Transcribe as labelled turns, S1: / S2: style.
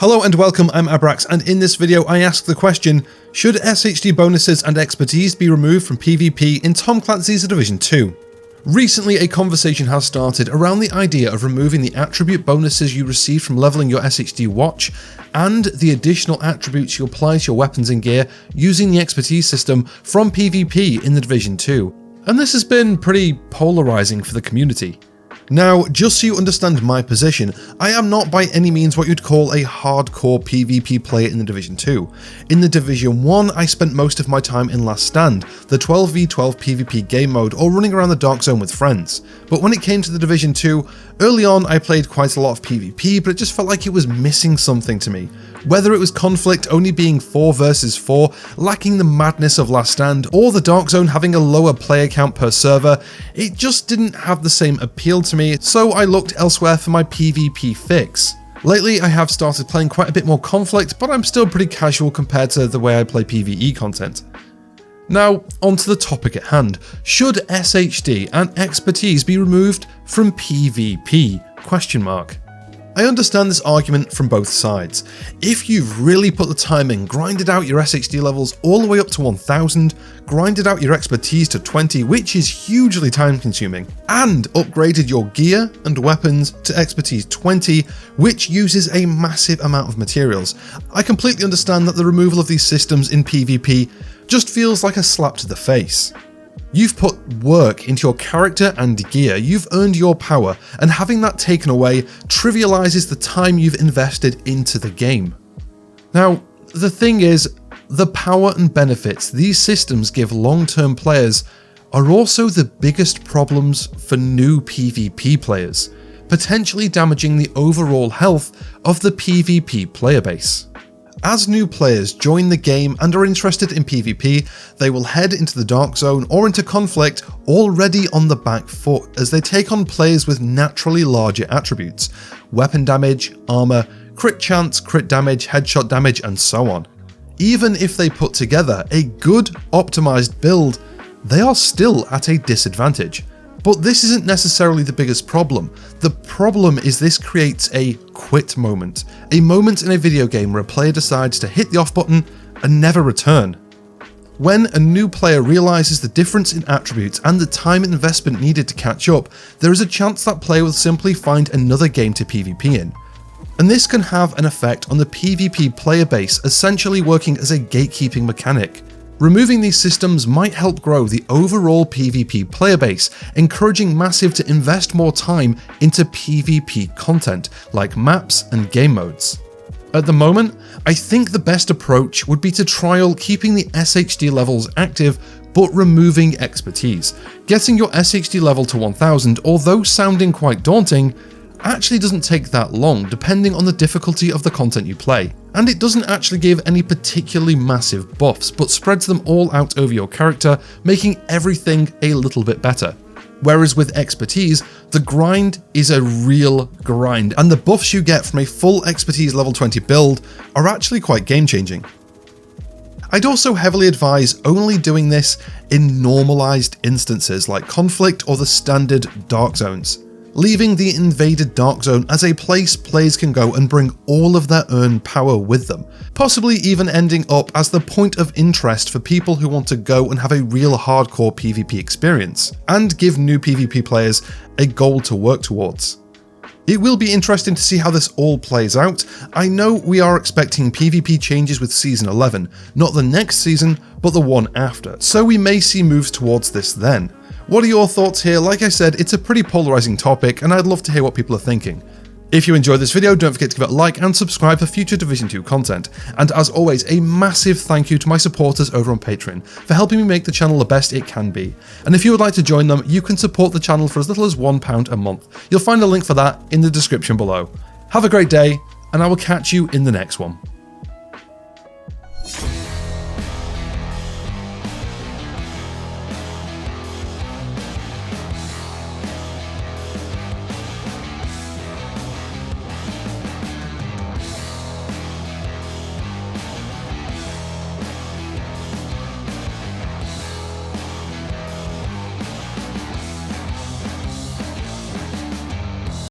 S1: Hello and welcome, I'm Abrax, and in this video I ask the question, should SHD bonuses and expertise be removed from PvP in Tom Clancy's Division 2? Recently a conversation has started around the idea of removing the attribute bonuses you receive from leveling your SHD watch, and the additional attributes you apply to your weapons and gear using the expertise system from PvP in the Division 2. And this has been pretty polarizing for the community. Now, just so you understand my position, I am not by any means what you'd call a hardcore PvP player in the Division 2. In the Division 1, I spent most of my time in Last Stand, the 12v12 PvP game mode, or running around the Dark Zone with friends. But when it came to the Division 2, early on I played quite a lot of PvP, but it just felt like it was missing something to me. Whether it was conflict only being 4 versus 4, lacking the madness of Last Stand, or the Dark Zone having a lower player count per server, it just didn't have the same appeal to me, so I looked elsewhere for my PvP fix. Lately I have started playing quite a bit more conflict, but I'm still pretty casual compared to the way I play PvE content. Now, onto the topic at hand. Should SHD and expertise be removed from PvP? I understand this argument from both sides. If you've really put the time in, grinded out your SHD levels all the way up to 1000, grinded out your expertise to 20, which is hugely time consuming, and upgraded your gear and weapons to expertise 20, which uses a massive amount of materials, I completely understand that the removal of these systems in PvP just feels like a slap to the face. You've put work into your character and gear, you've earned your power, and having that taken away trivializes the time you've invested into the game. Now, the thing is, the power and benefits these systems give long-term players are also the biggest problems for new PvP players, potentially damaging the overall health of the PvP player base. As new players join the game and are interested in PvP, they will head into the Dark Zone or into conflict already on the back foot as they take on players with naturally larger attributes: weapon damage, armor, crit chance, crit damage, headshot damage, and so on. Even if they put together a good optimized build, they are still at a disadvantage. But this isn't necessarily the biggest problem. The problem is this creates a quit moment. A moment in a video game where a player decides to hit the off button and never return. When a new player realizes the difference in attributes and the time investment needed to catch up, there is a chance that player will simply find another game to PvP in. And this can have an effect on the PvP player base, essentially working as a gatekeeping mechanic. Removing these systems might help grow the overall PvP player base, encouraging Massive to invest more time into PvP content, like maps and game modes. At the moment, I think the best approach would be to trial keeping the SHD levels active, but removing expertise. Getting your SHD level to 1000, although sounding quite daunting, actually doesn't take that long depending on the difficulty of the content you play. And it doesn't actually give any particularly massive buffs, but spreads them all out over your character, making everything a little bit better. Whereas with expertise, the grind is a real grind, and the buffs you get from a full expertise level 20 build are actually quite game changing. I'd also heavily advise only doing this in normalized instances like conflict or the standard Dark Zones, leaving the invaded Dark Zone as a place players can go and bring all of their earned power with them, possibly even ending up as the point of interest for people who want to go and have a real hardcore PvP experience, and give new PvP players a goal to work towards. It will be interesting to see how this all plays out. I know we are expecting PvP changes with Season 11, not the next season, but the one after, so we may see moves towards this then. What are your thoughts here? Like I said, it's a pretty polarizing topic, and I'd love to hear what people are thinking. If you enjoyed this video, don't forget to give it a like and subscribe for future Division 2 content. And as always, a massive thank you to my supporters over on Patreon for helping me make the channel the best it can be. And if you would like to join them, you can support the channel for as little as £1 a month. You'll find a link for that in the description below. Have a great day, and I will catch you in the next one.